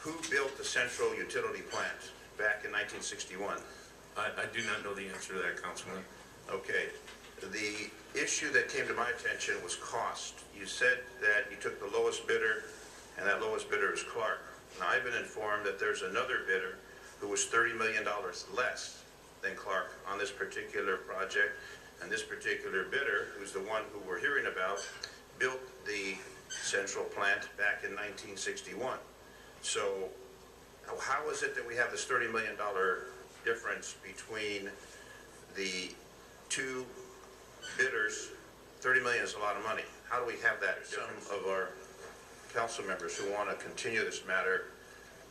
who built the central utility plant back in 1961? I do not know the answer to that, Councilman. Okay. The issue that came to my attention was cost. You said that you took the lowest bidder, and that lowest bidder is Clark. Now, I've been informed that there's another bidder who was $30 million less than Clark on this particular project, and this particular bidder, who's the one who we're hearing about, built the central plant back in 1961. So how is it that we have this $30 million difference between the two bidders? 30 million is a lot of money. How do we have that? Some of our council members who want to continue this matter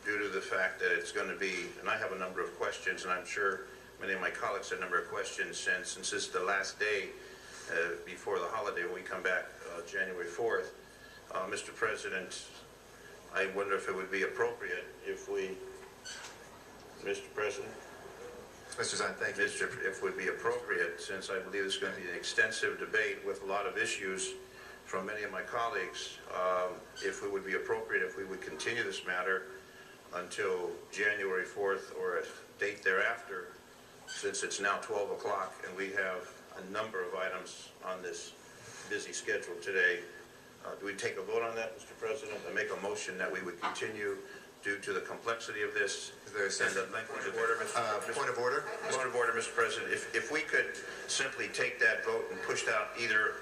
due to the fact that it's going to be, and I have a number of questions, and I'm sure many of my colleagues have a number of questions since this is the last day before the holiday when we come back January 4th. Mr. President, I wonder if it would be appropriate if we, Mr. President? Mr. Zine, thank you. If it would be appropriate, since I believe there's going to be an extensive debate with a lot of issues from many of my colleagues, if it would be appropriate if we would continue this matter until January 4th or a date thereafter, since it's now 12 o'clock and we have a number of items on this busy schedule today. Do we take a vote on that, Mr. President? I make a motion that we would continue due to the complexity of this. Is there a second? Point of order, Point of order? Point of order, Mr. President. If we could simply take that vote and push out either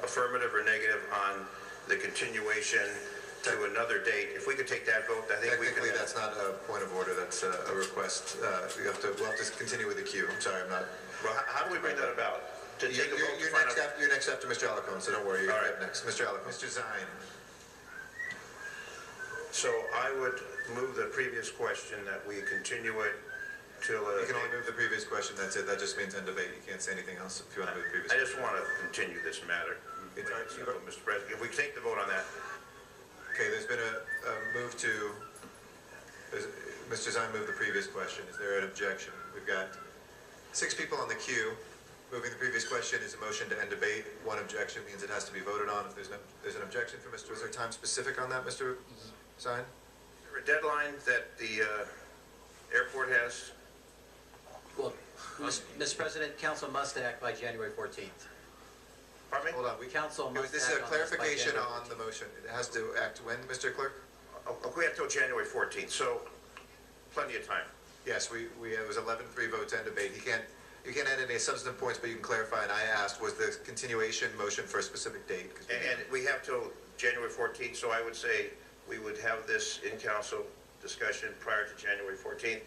affirmative or negative on the continuation to another date, if we could take that vote, I think we could. Technically, that's not a point of order. That's a request. We'll have to continue with the queue. I'm sorry, I'm not. Well, how do we bring that about? To take a vote You're next after Mr. Alacon, so don't worry. You're All right. next. Mr. Alacon. Mr. Zine. So I would move the previous question that we continue it till... You can only move the previous question, that's it. That just means end debate. You can't say anything else if you want to move the previous I just want to continue this matter. Simple, Mr. President. If we take the vote on that. Okay, there's been a move to... Mr. Zine moved the previous question. Is there an objection? We've got 6 people on the queue. Moving the previous question is a motion to end debate. One objection means it has to be voted on. If there's an objection for Mr. Is there time specific on that, Mr. Zine? Is there a deadline that the airport has? Well, Mr. President, council must act by January 14th. Pardon me? Hold on. Council must This is a act on this by clarification January on the motion. It has to act when, Mr. Clerk? We have till January 14th, so plenty of time. Yes, it was 11-3 vote to end debate. You can't add any substantive points, but you can clarify, and I asked, was the continuation motion for a specific date? And we have till January 14th, so I would say we would have this in council discussion prior to January 14th.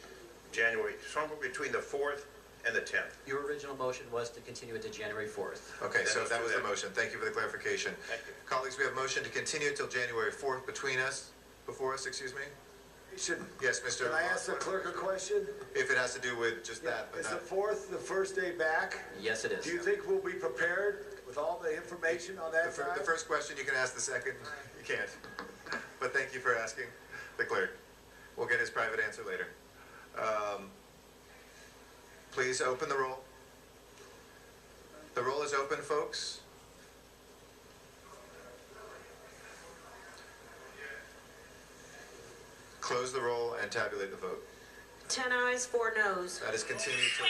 Somewhere between the 4th and the 10th. Your original motion was to continue it to January 4th. Okay, so let's that do was that. the motion. Thank you for the clarification. Thank you. Colleagues, we have a motion to continue until January 4th before us, excuse me? Yes, Mr. Can I ask the clerk a question? If it has to do with just that, but Is the not... 4th the first day back? Yes, it is. Do you think we'll be prepared with all the information on that side? The first question, you can ask the second. You can't. But thank you for asking the clerk. We'll get his private answer later. Please open the roll. The roll is open, folks. Close the roll and tabulate the vote. 10 ayes, 4 noes. That is continued to...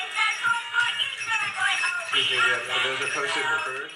Excuse me, the vote are posted and referred.